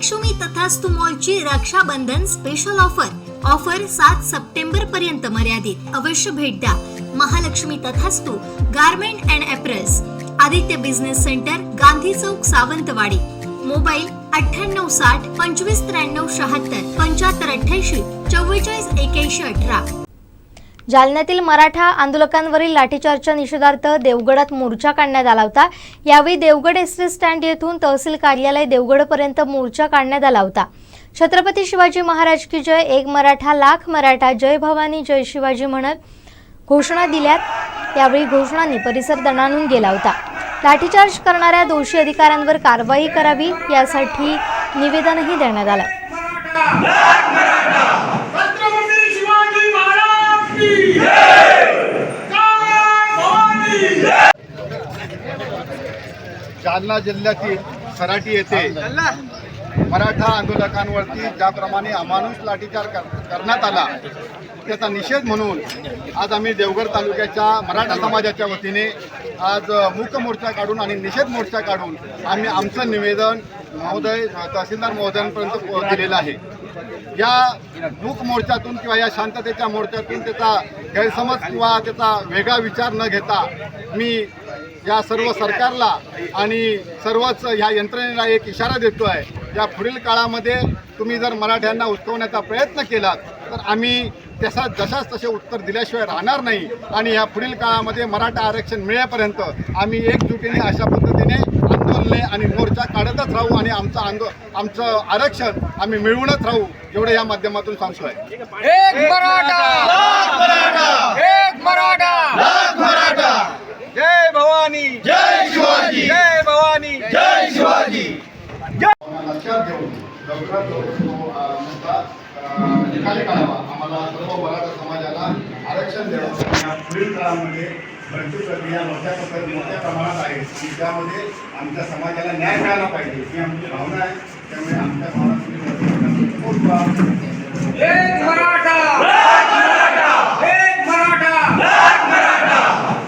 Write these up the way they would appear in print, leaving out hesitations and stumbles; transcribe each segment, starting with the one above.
महालक्ष्मी तथास्तु मॉलची Rakshabandhan special offer 7 September पर्यंत मर्यादित। अवश्य भेट द्या Mahalaxmi Tathastu garment and apparels, Aditya business centre, Gandhi Chowk, Sawantwadi. Mobile 9860 2593 76 75 88 44 81 18। जालन्यातील मराठा आंदोलकांवरील लाठीचार्जच्या निषेधार्थ देवगडात मोर्चा काढण्यात आला होता। यावेळी देवगड एसटी स्टँड येथून तहसील कार्यालय देवगडपर्यंत मोर्चा काढण्यात आला होता। छत्रपती शिवाजी महाराज की जय, एक मराठा लाख मराठा, जय भवानी जय शिवाजी म्हणत घोषणा दिल्यात। यावेळी घोषणांनी परिसर दणाणून गेला होता। लाठीचार्ज करणाऱ्या दोषी अधिकाऱ्यांवर कारवाई करावी यासाठी निवेदनही देण्यात आलं। जालना जिल्ह्यातील सराटी येथे मराठा आंदोलकांवरती ज्याप्रमाणे अमानुष लाठीचार्ज करण्यात आला त्याचा निषेध म्हणून आज आम्ही देवगड तालुक्याच्या मराठा समाजाच्या वतीने आज मूक मोर्चा काढून आणि निषेध मोर्चा काढून आम्ही आमचं निवेदन महोदय तहसीलदार महोदयांपर्यंत दिलेलं आहे। या मूक मोर्चातून किंवा या शांततेच्या मोर्चातून त्याचा गैरसमज किंवा त्याचा वेगळा विचार न घेता मी या सर्व सरकारला आणि सर्वच ह्या यंत्रणेला एक इशारा देतो आहे। या पुढील काळामध्ये तुम्ही जर मराठ्यांना उचकवण्याचा प्रयत्न केलात तर आम्ही जशाच तसे उत्तर दिल्याशिवाय राहणार नाही आणि ह्या पुढील काळामध्ये मराठा आरक्षण मिळेपर्यंत आम्ही एकजुटीने अशा पद्धतीने आंदोलने आणि मोर्चा काढतच राहू आणि आमचं आरक्षण आम्ही मिळवूनच राहू एवढं या माध्यमातून सांगतोय। एक मराठा लाख मराठा, एक मराठा लाख मराठा, जय भवानी जय शिवाजी, जय भवानी जय शिवाजी। लक्षात घेऊन निकाली काढावा, आम्हाला सर्व मराठा समाजाला आरक्षण द्यावं। या पुढील काळामध्ये भरती प्रक्रिया मोठ्या प्रमाणात आहे की त्यामध्ये आमच्या समाजाला न्याय मिळाला पाहिजे ही आमची भावना आहे। त्यामुळे आमच्या भावना एक मराठा लाख मराठा, एक मराठा लाख मराठा,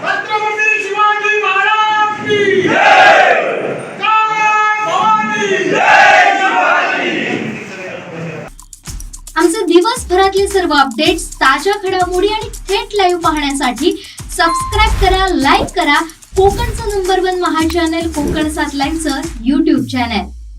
छत्रपती शिवाजी महाराज की जय, जय भवानी जय शिवाजी। आमचे दिवसभरातले सर्व अपडेट्स, ताज्या घडामोडी आणि थेट लाईव्ह पाहण्यासाठी सबस्क्राइब करा, लाईक करा कोकणचं नंबर 1 महा चॅनल कोकण 7 लाईनचं YouTube चॅनल।